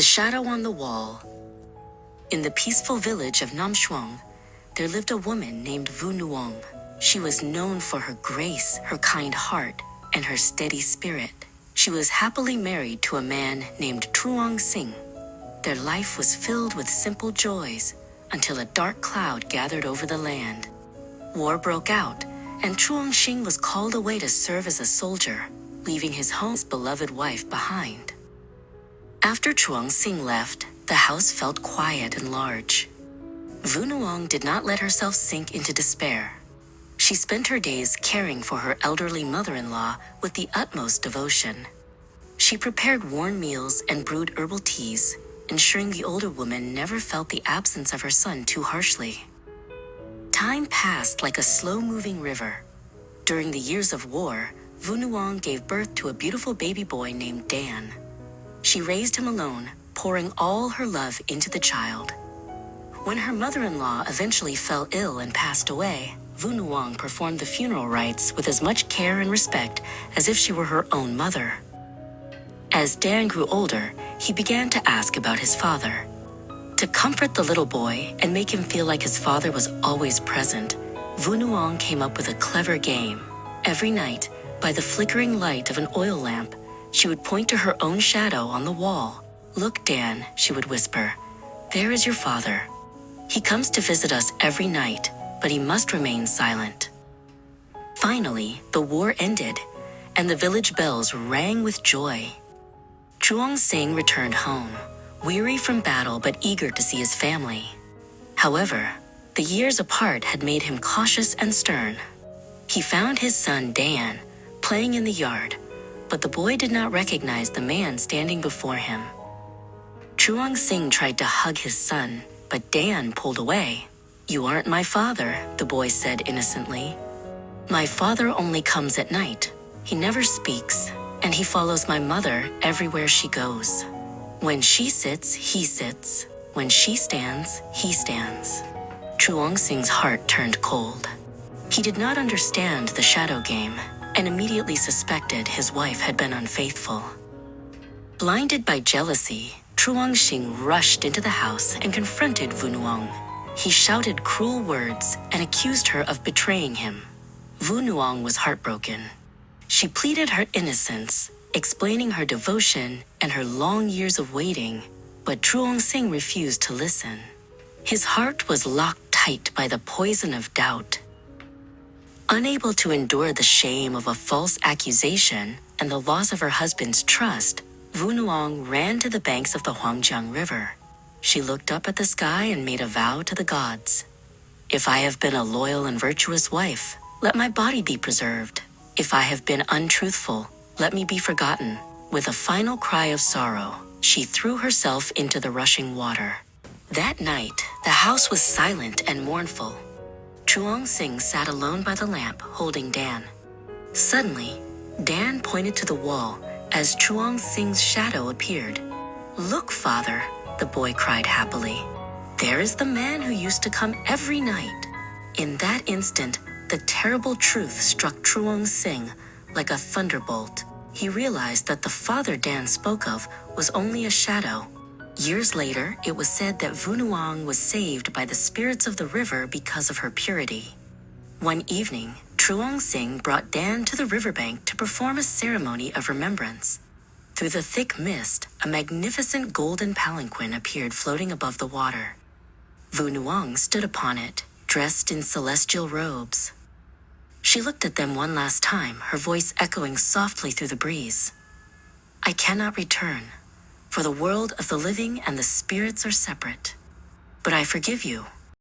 The shadow on the wall. In the peaceful village of Nam Shuang, there lived a woman named Vu Nuong. She was known for her grace, her kind heart, and her steady spirit. She was happily married to a man named Truong Sing. Their life was filled with simple joys until a dark cloud gathered over the land. War broke out, and Truong Sing was called away to serve as a soldier, leaving his home's beloved wife behind. After Truong Sing left, the house felt quiet and large. Vu Nuong did not let herself sink into despair. She spent her days caring for her elderly mother-in-law with the utmost devotion. She prepared warm meals and brewed herbal teas, ensuring the older woman never felt the absence of her son too harshly. Time passed like a slow-moving river. During the years of war, Vu Nuong gave birth to a beautiful baby boy named Dan. She raised him alone, pouring all her love into the child. When her mother-in-law eventually fell ill and passed away, Vu Nuong performed the funeral rites with as much care and respect as if she were her own mother. As Dan grew older, he began to ask about his father. To comfort the little boy and make him feel like his father was always present, Vu Nuong came up with a clever game. Every night, by the flickering light of an oil lamp, she would point to her own shadow on the wall. "Look, Dan," she would whisper, "there is your father. He comes to visit us every night, but he must remain silent." Finally, the war ended, and the village bells rang with joy. Truong Sing returned home, weary from battle but eager to see his family. However, the years apart had made him cautious and stern. He found his son Dan playing in the yard, but the boy did not recognize the man standing before him. Truong Sing tried to hug his son, but Dan pulled away. "You aren't my father," the boy said innocently. "My father only comes at night. He never speaks, and he follows my mother everywhere she goes. When she sits, he sits. When she stands, he stands." Truong Sing's heart turned cold. He did not understand the shadow game and immediately suspected his wife had been unfaithful. Blinded by jealousy, Truong Sing rushed into the house and confronted Vu Nuong. He shouted cruel words and accused her of betraying him. Vu Nuong was heartbroken. She pleaded her innocence, explaining her devotion and her long years of waiting, but Truong Sing refused to listen. His heart was locked tight by the poison of doubt. Unable to endure the shame of a false accusation and the loss of her husband's trust, Vu Nuong ran to the banks of the Huangjiang River. She looked up at the sky and made a vow to the gods. "If I have been a loyal and virtuous wife, let my body be preserved. If I have been untruthful, let me be forgotten." With a final cry of sorrow, she threw herself into the rushing water. That night, the house was silent and mournful. Truong Sing sat alone by the lamp, holding Dan. Suddenly, Dan pointed to the wall as Truong Sing's shadow appeared. "Look, father," the boy cried happily. "There is the man who used to come every night." In that instant, the terrible truth struck Truong Sing like a thunderbolt. He realized that the father Dan spoke of was only a shadow. Years later, it was said that Vu Nuong was saved by the spirits of the river because of her purity. One evening, Truong Sing brought Dan to the riverbank to perform a ceremony of remembrance. Through the thick mist, a magnificent golden palanquin appeared floating above the water. Vu Nuong stood upon it, dressed in celestial robes. She looked at them one last time, her voice echoing softly through the breeze. "I cannot return, for the world of the living and the spirits are separate. But I forgive you,